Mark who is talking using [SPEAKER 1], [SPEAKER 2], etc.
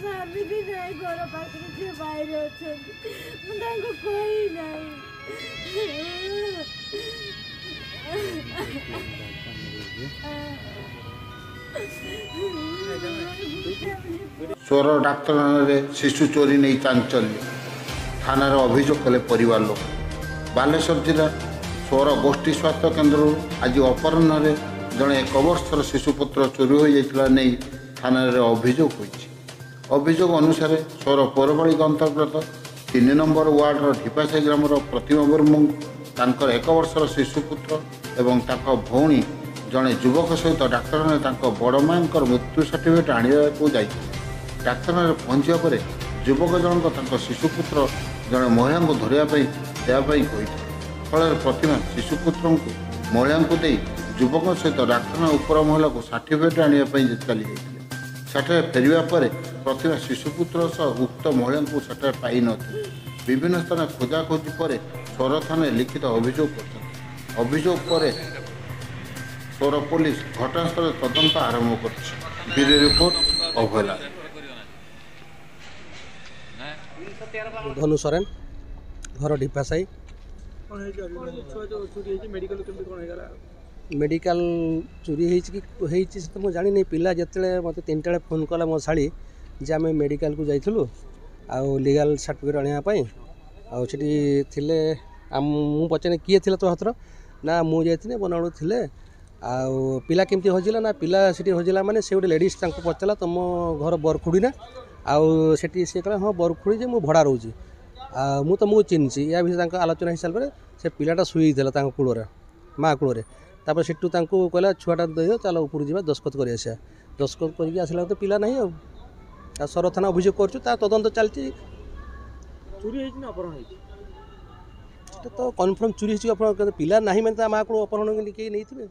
[SPEAKER 1] स्वामी भी नहीं घर पाखे से बाहर अच्छे मुझे कोई नहीं
[SPEAKER 2] सोर डाक्तखाना शिशु चोरी नहीं चांचल्य थाना अभियोग कले परिवार लोक। बालेश्वर जिला सोर गोष्ठी स्वास्थ्य केन्द्र आज अपराह जड़े 1 वर्षर शिशुपुत्र चोरी हो जाता नहीं थाना अभियोग होती। अभियोग अनुसार सोर पौरपालिका अंतर्गत 3 नंबर वार्डर ढिपासाई ग्रामर प्रतिमा मुर्मू तांकर 1 वर्षर शिशुपुत्र एवं ताक भौणी जड़े युवक सहित डाक्तखाना बड़ माँ मृत्यु सर्टिफिकेट आने जाते। डाक्तखाना पहुँचा पर युवक जनक शिशुपुत्र जड़े महिला को धरवाई फल प्रतिमा शिशुपुत्र को महिला को दे युवक सहित डाक्तखाना उपर महिला को सर्टिफिकेट आने चली जाते। सेठे फेरिया पर प्रतिमा शिशुपुत्र सह उक्त महिला को सेठे पाई न विभिन्न स्थान खोजाखोजी पर सोर थाना लिखित अभियोग कर अभियोग पर सोर पुलिस घटनास्थल तदंत आरंभ कर रिपोर्ट अभयला।
[SPEAKER 3] धनु सोरेन घर ढिपासाई मेडिकल चोरी होती तो मुझे जानी पिला जिते मत 3टा बेले फोन कला मो शाड़ी जे आम मेडिकल को जाइलु आउ लीगल सर्टिफिकेट आने आठी मु पचारे किए थी तो हाथर ना मुझे बनाणु थे आउ पिला केमती हजिला ना पिला से हजिला माने से गोटे लेडीज पचारा तुम घर बरखुड़ी ना आउ से सी कह हाँ बरखुड़ी जे मु भड़ा रोचे मु तुमको चिन्हसी या विषय आलोचना हिसाब से से पिलाटा शुईला कूल माँ कूल तापर सेठू कहला छुआटा दे चलो ऊपर जा दस्खत कर दस्खत करसला तो पिला ना आ सर थाना अभियोग कर तदंत चलती
[SPEAKER 4] चोरी
[SPEAKER 3] तो कन्फर्म चोरी पिला ना मैंने माँ को अपहरण कहीं नहीं थे।